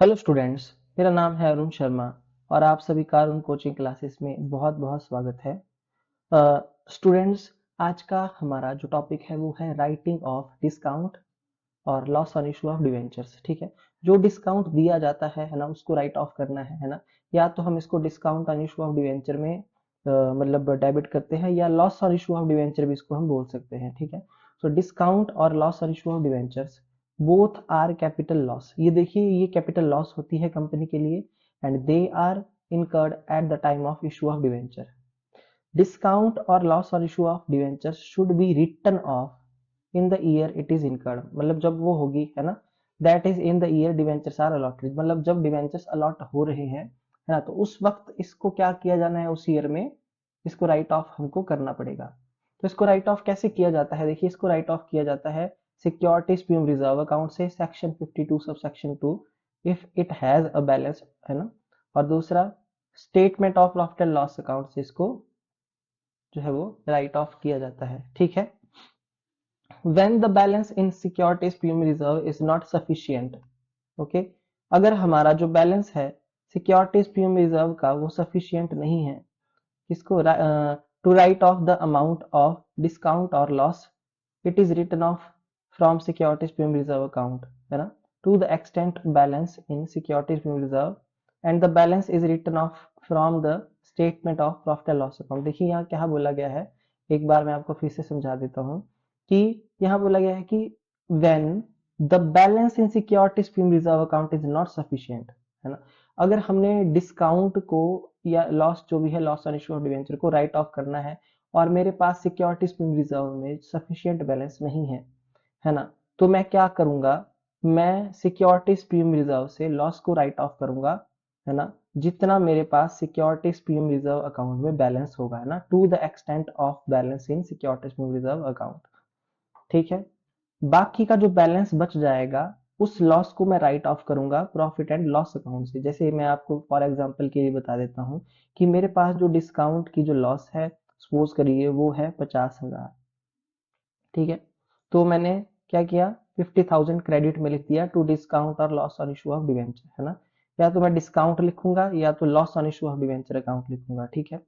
Hello students. मेरा नाम है अरुण शर्मा और आप सभी का अरुण कोचिंग क्लासेस में बहुत बहुत स्वागत है। स्टूडेंट्स, आज का हमारा जो टॉपिक है वो है राइटिंग ऑफ डिस्काउंट और loss on issue of debentures. ठीक है, जो डिस्काउंट दिया जाता है ना, उसको राइट ऑफ करना है ना। या तो हम इसको discount on issue of debenture में मतलब डेबिट करते हैं, या loss on issue of debenture भी इसको हम बोल सकते हैं। ठीक है, सो डिस्काउंट और loss on issue of debentures both are capital loss. ये देखिए, ये कैपिटल लॉस होती है कंपनी के लिए and they are incurred at the time of issue of debenture. Discount और लॉस और issue of debenture should be written off in the year it is incurred. मतलब जब वो होगी, है ना, that is in the year debentures are allotted. मतलब जब डिवेंचर्स अलॉट हो रहे हैं, है ना, तो उस वक्त इसको क्या किया जाना है, उस ईयर में इसको राइट ऑफ हमको करना पड़ेगा। तो इसको राइट ऑफ कैसे किया जाता है? देखिए, इसको राइट ऑफ किया जाता है सिक्योरिटीज प्यूम रिजर्व अकाउंट से, section 52 sub section 2, if it has a balance, है ना। और दूसरा, statement of profit and loss account से इसको जो है वो राइट ऑफ किया जाता है। ठीक है, when the balance in securities premium reserve is not sufficient, okay, अगर हमारा जो बैलेंस है सिक्योरिटीज प्रीमियम रिजर्व का वो सफिशियंट नहीं है, किसको, to write off the amount of discount और loss, it is written off from securities premium reserve account, है ना, to the extent balance in securities premium reserve and the balance is written off from the statement of profit and loss account. देखिए यहाँ क्या बोला गया है, एक बार मैं आपको फिर से समझा देता हूँ कि यहाँ बोला गया है कि when the balance in securities premium reserve account is not sufficient, है ना, अगर हमने डिस्काउंट को या लॉस जो भी है, loss on issue of debenture को राइट ऑफ करना है और मेरे पास सिक्योरिटीज प्रीमियम रिजर्व में सफिशिएंट बैलेंस नहीं है ना, तो मैं क्या करूंगा, मैं सिक्योरिटीज प्रीमियम रिजर्व से लॉस को राइट ऑफ करूंगा, है ना, जितना मेरे पास सिक्योरिटीज प्रीमियम रिजर्व अकाउंट में बैलेंस होगा, है ना, to the extent of balance in securities premium reserve account. ठीक है, बाकी का जो बैलेंस बच जाएगा उस लॉस को मैं राइट ऑफ करूंगा प्रॉफिट एंड लॉस अकाउंट से। जैसे मैं आपको फॉर एग्जांपल के लिए बता देता हूं कि मेरे पास जो डिस्काउंट की जो लॉस है, सपोज करिए वो है 50,000। ठीक है, तो मैंने क्या किया, 50,000 क्रेडिट में लिख दिया टू डिस्काउंट और loss on issue of debenture, है ना। या तो मैं डिस्काउंट लिखूंगा या तो loss on issue of debenture account लिखूंगा। ठीक है,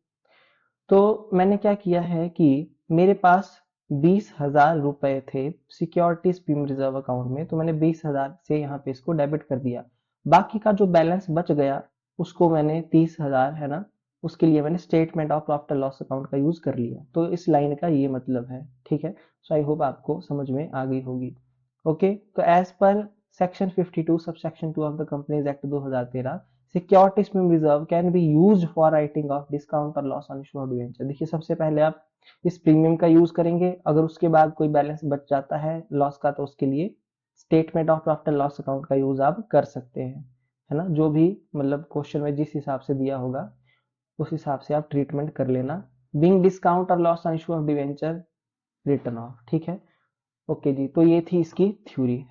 तो मैंने क्या किया है कि मेरे पास 20,000 रुपए थे सिक्योरिटीज प्रीमियम रिजर्व अकाउंट में, तो मैंने 20,000 से यहाँ पे इसको डेबिट कर दिया। बाकी का जो बैलेंस बच गया उसको मैंने 30,000, है ना, उसके लिए मैंने statement of profit and loss account का यूज कर लिया। तो इस लाइन का ये मतलब है। ठीक है, सो आई होप आपको समझ में आ गई होगी। ओके, तो as per section 52 sub section 2 of the companies act 2013, securities premium reserve can be used for writing off discount और loss on issue of debenture. देखिए, सबसे पहले आप इस प्रीमियम का यूज करेंगे, अगर उसके बाद कोई बैलेंस बच जाता है लॉस का, तो उसके लिए statement of profit and loss account का यूज आप कर सकते हैं, है ना। जो भी मतलब क्वेश्चन में जिस हिसाब से दिया होगा उस हिसाब से आप ट्रीटमेंट कर लेना। बिंग डिस्काउंट और loss on issue of debenture return of. ठीक है, ओके जी, तो ये थी इसकी थ्योरी।